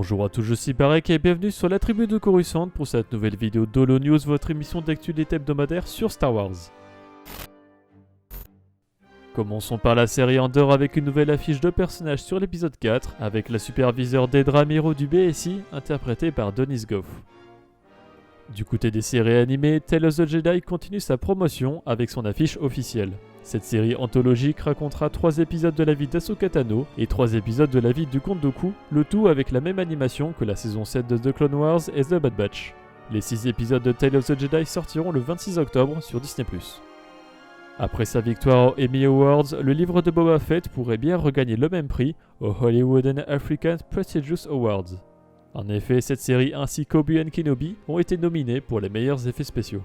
Bonjour à tous, je suis Barek et bienvenue sur la tribu de Coruscant pour cette nouvelle vidéo d'Holo News, votre émission d'actualité hebdomadaire sur Star Wars. Commençons par la série Andor avec une nouvelle affiche de personnages sur l'épisode 4, avec la superviseure Dedra Meero du BSI, interprétée par Denise Gough. Du côté des séries animées, Tales of the Jedi continue sa promotion avec son affiche officielle. Cette série anthologique racontera 3 épisodes de la vie d'Ahsoka Tano et 3 épisodes de la vie du Comte Dooku, le tout avec la même animation que la saison 7 de The Clone Wars et The Bad Batch. Les 6 épisodes de Tales of the Jedi sortiront le 26 octobre sur Disney+. Après sa victoire aux Emmy Awards, le livre de Boba Fett pourrait bien regagner le même prix aux Hollywood and African Prestigious Awards. En effet, cette série ainsi qu'Obi-Wan Kenobi ont été nominés pour les meilleurs effets spéciaux.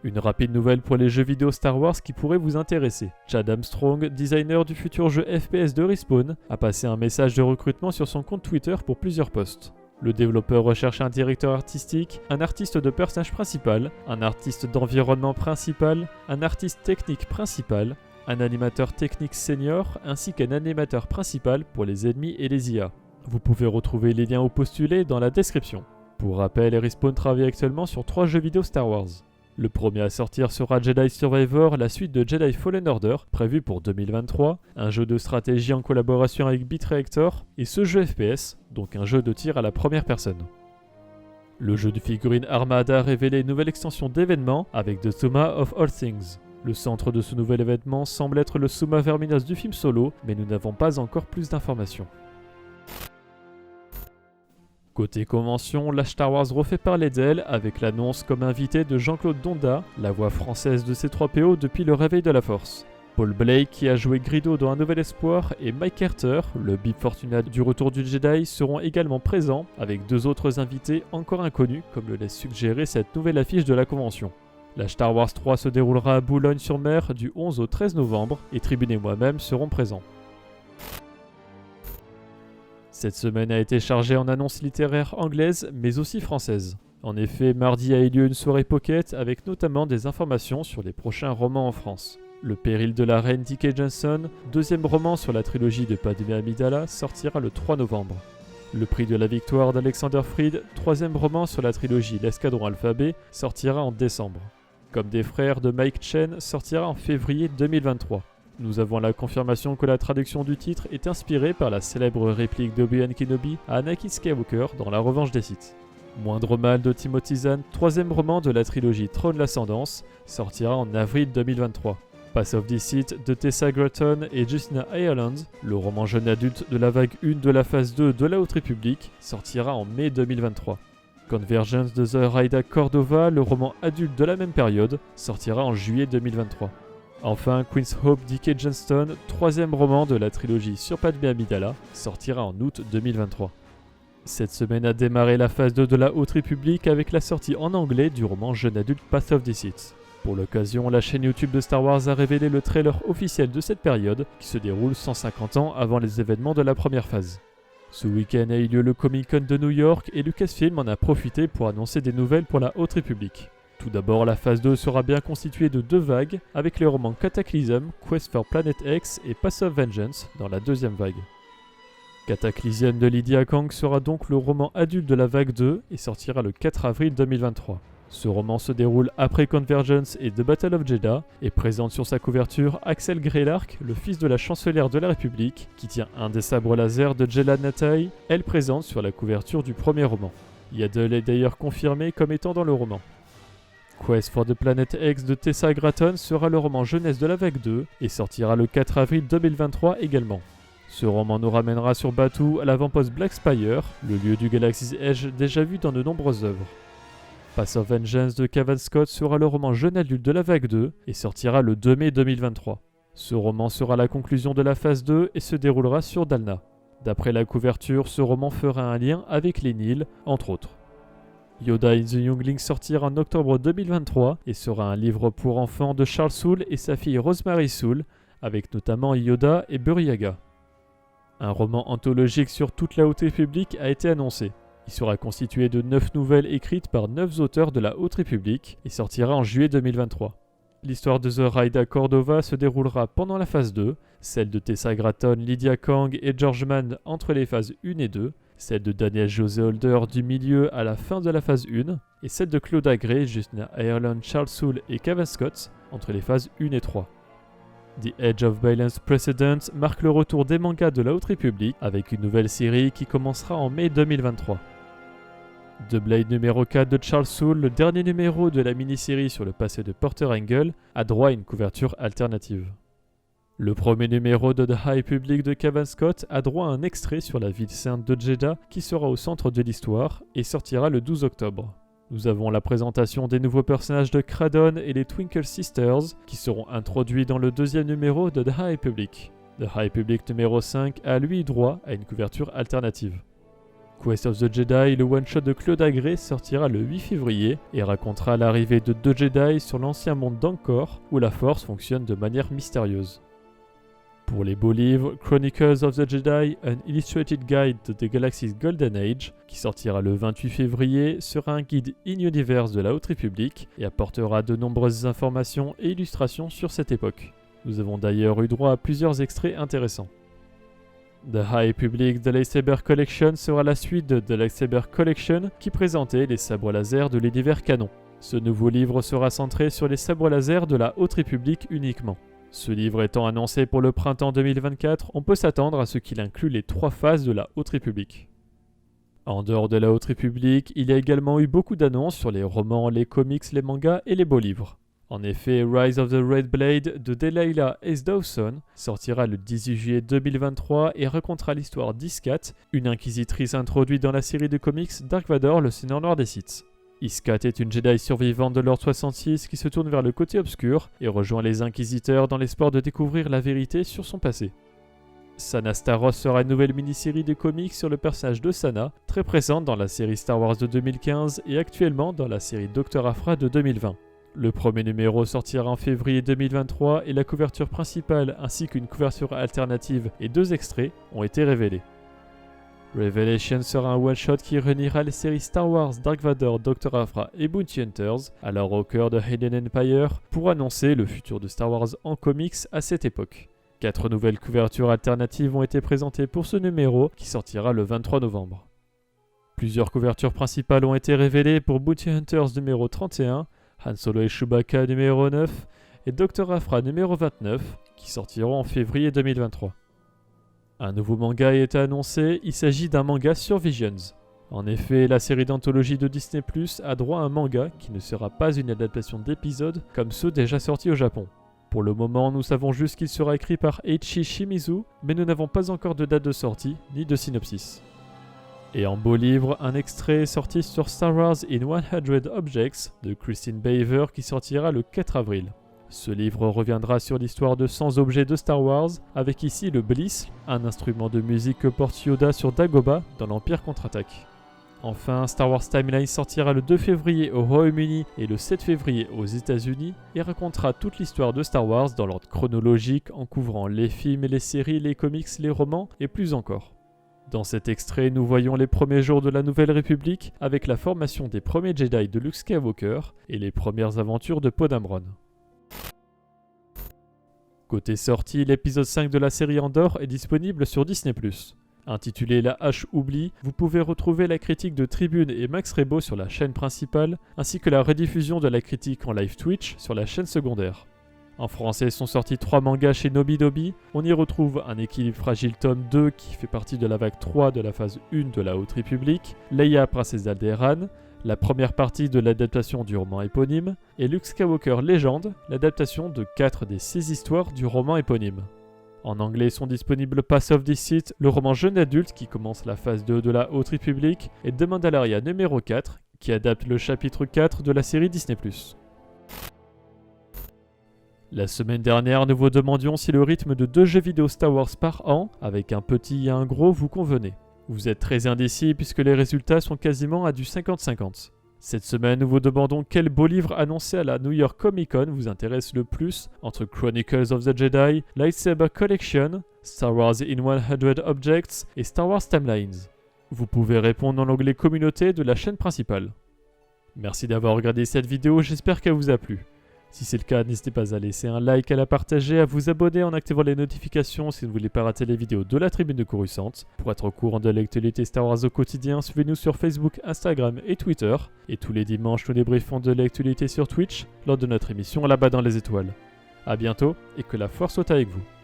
Une rapide nouvelle pour les jeux vidéo Star Wars qui pourrait vous intéresser. Chad Armstrong, designer du futur jeu FPS de Respawn, a passé un message de recrutement sur son compte Twitter pour plusieurs postes. Le développeur recherche un directeur artistique, un artiste de personnage principal, un artiste d'environnement principal, un artiste technique principal, un animateur technique senior ainsi qu'un animateur principal pour les ennemis et les IA. Vous pouvez retrouver les liens au postulé dans la description. Pour rappel, Respawn travaille actuellement sur 3 jeux vidéo Star Wars. Le premier à sortir sera Jedi Survivor, la suite de Jedi Fallen Order, prévu pour 2023, un jeu de stratégie en collaboration avec BitReactor, et ce jeu FPS, donc un jeu de tir à la première personne. Le jeu de figurines Armada a révélé une nouvelle extension d'événements avec The Summa of All Things. Le centre de ce nouvel événement semble être le Summa Verminos du film Solo, mais nous n'avons pas encore plus d'informations. Côté convention, la Star Wars refait parler d'elle avec l'annonce comme invité de Jean-Claude Donda, la voix française de C3PO depuis le réveil de la Force. Paul Blake, qui a joué Greedo dans Un Nouvel Espoir, et Mike Carter, le Bib Fortuna du Retour du Jedi, seront également présents, avec 2 autres invités encore inconnus, comme le laisse suggérer cette nouvelle affiche de la convention. La Star Wars 3 se déroulera à Boulogne-sur-Mer du 11 au 13 novembre, et Tribune et moi-même serons présents. Cette semaine a été chargée en annonces littéraires anglaises, mais aussi françaises. En effet, mardi a eu lieu une soirée pocket avec notamment des informations sur les prochains romans en France. Le péril de la reine D.K. Johnson, 2e roman sur la trilogie de Padmé Amidala, sortira le 3 novembre. Le prix de la victoire d'Alexander Freed, 3e roman sur la trilogie L'Escadron Alphabet, sortira en décembre. Comme des frères de Mike Chen sortira en février 2023. Nous avons la confirmation que la traduction du titre est inspirée par la célèbre réplique d'Obi-Wan Kenobi à Anakin Skywalker dans La Revanche des Sith. Moindre mal de Timothy Zahn, 3e roman de la trilogie Trône l'Ascendance, sortira en avril 2023. Pass of the Sith de Tessa Gratton et Justina Ireland, le roman jeune adulte de la vague 1 de la phase 2 de la Haute République, sortira en mai 2023. Convergence de Zoraida Cordova, le roman adulte de la même période, sortira en juillet 2023. Enfin, Queen's Hope D.K. Johnston, 3e roman de la trilogie sur Padmé Amidala, sortira en août 2023. Cette semaine a démarré la phase 2 de la Haute République avec la sortie en anglais du roman jeune adulte Path of the Sith. Pour l'occasion, la chaîne YouTube de Star Wars a révélé le trailer officiel de cette période qui se déroule 150 ans avant les événements de la première phase. Ce week-end a eu lieu le Comic-Con de New York et Lucasfilm en a profité pour annoncer des nouvelles pour la Haute République. Tout d'abord, la phase 2 sera bien constituée de 2 vagues, avec les romans Cataclysm, Quest for Planet X et Path of Vengeance dans la 2e vague. Cataclysm de Lydia Kang sera donc le roman adulte de la vague 2 et sortira le 4 avril 2023. Ce roman se déroule après Convergence et The Battle of Jeddah et présente sur sa couverture Axel Greylark, le fils de la chancelière de la République, qui tient un des sabres laser de Jela Natai, elle présente sur la couverture du premier roman. Yaddle est d'ailleurs confirmé comme étant dans le roman. Quest for the Planet X de Tessa Gratton sera le roman jeunesse de la vague 2 et sortira le 4 avril 2023 également. Ce roman nous ramènera sur Batuu à l'avant-poste Black Spire, le lieu du Galaxy's Edge déjà vu dans de nombreuses œuvres. Path of Vengeance de Cavan Scott sera le roman jeune adulte de la vague 2 et sortira le 2 mai 2023. Ce roman sera la conclusion de la phase 2 et se déroulera sur Dalna. D'après la couverture, ce roman fera un lien avec les Nils, entre autres. Yoda in the Youngling sortira en octobre 2023 et sera un livre pour enfants de Charles Soule et sa fille Rosemary Soule, avec notamment Yoda et Buryaga. Un roman anthologique sur toute la Haute République a été annoncé. Il sera constitué de 9 nouvelles écrites par 9 auteurs de la Haute République et sortira en juillet 2023. L'histoire de The Ride à Cordova se déroulera pendant la phase 2, celle de Tessa Gratton, Lydia Kang et George Mann entre les phases 1 et 2, celle de Daniel José Holder du milieu à la fin de la phase 1, et celle de Claudia Gray, Justina Ireland, Charles Soule et Kevin Scott entre les phases 1 et 3. The Age of Violence Precedent marque le retour des mangas de la Haute République avec une nouvelle série qui commencera en mai 2023. The Blade numéro 4 de Charles Soule, le dernier numéro de la mini-série sur le passé de Porter Engel, a droit à une couverture alternative. Le premier numéro de The High Republic de Kevin Scott a droit à un extrait sur la ville sainte de Jeddah qui sera au centre de l'histoire et sortira le 12 octobre. Nous avons la présentation des nouveaux personnages de Cradon et les Twinkle Sisters qui seront introduits dans le deuxième numéro de The High Republic. The High Republic numéro 5 a lui droit à une couverture alternative. Quest of the Jedi, le one-shot de Claudia Gray, sortira le 8 février et racontera l'arrivée de deux Jedi sur l'ancien monde d'Angkor où la Force fonctionne de manière mystérieuse. Pour les beaux livres, Chronicles of the Jedi, An Illustrated Guide to the Galaxy's Golden Age, qui sortira le 28 février, sera un guide in-universe de la Haute République et apportera de nombreuses informations et illustrations sur cette époque. Nous avons d'ailleurs eu droit à plusieurs extraits intéressants. The High Republic The Lightsaber Collection sera la suite de The Lightsaber Collection qui présentait les sabres laser de l'univers canon. Ce nouveau livre sera centré sur les sabres laser de la Haute République uniquement. Ce livre étant annoncé pour le printemps 2024, on peut s'attendre à ce qu'il inclue les 3 phases de la Haute République. En dehors de la Haute République, il y a également eu beaucoup d'annonces sur les romans, les comics, les mangas et les beaux livres. En effet, Rise of the Red Blade de Delilah S. Dawson sortira le 18 juillet 2023 et racontera l'histoire d'Iskat, une inquisitrice introduite dans la série de comics Dark Vador, le Seigneur Noir des Sith. Iskat est une Jedi survivante de l'Ordre 66 qui se tourne vers le côté obscur et rejoint les Inquisiteurs dans l'espoir de découvrir la vérité sur son passé. Sana Staros sera une nouvelle mini-série de comics sur le personnage de Sana, très présente dans la série Star Wars de 2015 et actuellement dans la série Dr. Aphra de 2020. Le premier numéro sortira en février 2023 et la couverture principale ainsi qu'une couverture alternative et 2 extraits ont été révélés. Revelation sera un one-shot qui réunira les séries Star Wars, Dark Vador, Dr. Aphra et Bounty Hunters, alors au cœur de Hidden Empire, pour annoncer le futur de Star Wars en comics à cette époque. 4 nouvelles couvertures alternatives ont été présentées pour ce numéro qui sortira le 23 novembre. Plusieurs couvertures principales ont été révélées pour Bounty Hunters numéro 31, Han Solo et Chewbacca numéro 9 et Dr. Aphra numéro 29 qui sortiront en février 2023. Un nouveau manga a été annoncé, il s'agit d'un manga sur Visions. En effet, la série d'anthologie de Disney+ a droit à un manga qui ne sera pas une adaptation d'épisodes comme ceux déjà sortis au Japon. Pour le moment, nous savons juste qu'il sera écrit par Eiichi Shimizu, mais nous n'avons pas encore de date de sortie ni de synopsis. Et en beau livre, un extrait est sorti sur Star Wars in 100 Objects de Christine Baver qui sortira le 4 avril. Ce livre reviendra sur l'histoire de 100 objets de Star Wars, avec ici le Bliss, un instrument de musique que porte Yoda sur Dagobah dans l'Empire contre-attaque. Enfin, Star Wars Timeline sortira le 2 février au Royaume-Uni et le 7 février aux États-Unis et racontera toute l'histoire de Star Wars dans l'ordre chronologique en couvrant les films, les séries, les comics, les romans et plus encore. Dans cet extrait, nous voyons les premiers jours de la Nouvelle République avec la formation des premiers Jedi de Luke Skywalker et les premières aventures de Poe Dameron. Côté sortie, l'épisode 5 de la série Andor est disponible sur Disney+. Intitulé La Hache oublie, vous pouvez retrouver la critique de Tribune et Max Rebo sur la chaîne principale, ainsi que la rediffusion de la critique en live Twitch sur la chaîne secondaire. En français sont sortis 3 mangas chez Nobidobi. On y retrouve Un équilibre fragile tome 2 qui fait partie de la vague 3 de la phase 1 de la Haute République, Leia princesse d'Alderaan, la première partie de l'adaptation du roman éponyme, et Luke Skywalker Légende, l'adaptation de 4 des 6 histoires du roman éponyme. En anglais sont disponibles Pass of Deceit, le roman jeune adulte qui commence la phase 2 de la Haute République, et The Mandalorian numéro 4, qui adapte le chapitre 4 de la série Disney+. La semaine dernière, nous vous demandions si le rythme de 2 jeux vidéo Star Wars par an, avec un petit et un gros, vous convenait. Vous êtes très indécis puisque les résultats sont quasiment à du 50-50. Cette semaine, nous vous demandons quel beau livre annoncé à la New York Comic Con vous intéresse le plus entre Chronicles of the Jedi, Lightsaber Collection, Star Wars in 100 Objects et Star Wars Timelines. Vous pouvez répondre dans l'onglet Communauté de la chaîne principale. Merci d'avoir regardé cette vidéo, j'espère qu'elle vous a plu. Si c'est le cas, n'hésitez pas à laisser un like, à la partager, à vous abonner en activant les notifications si vous ne voulez pas rater les vidéos de la Tribune de Coruscant. Pour être au courant de l'actualité Star Wars au quotidien, suivez-nous sur Facebook, Instagram et Twitter. Et tous les dimanches, nous débriefons de l'actualité sur Twitch lors de notre émission Là-bas dans les étoiles. A bientôt et que la force soit avec vous.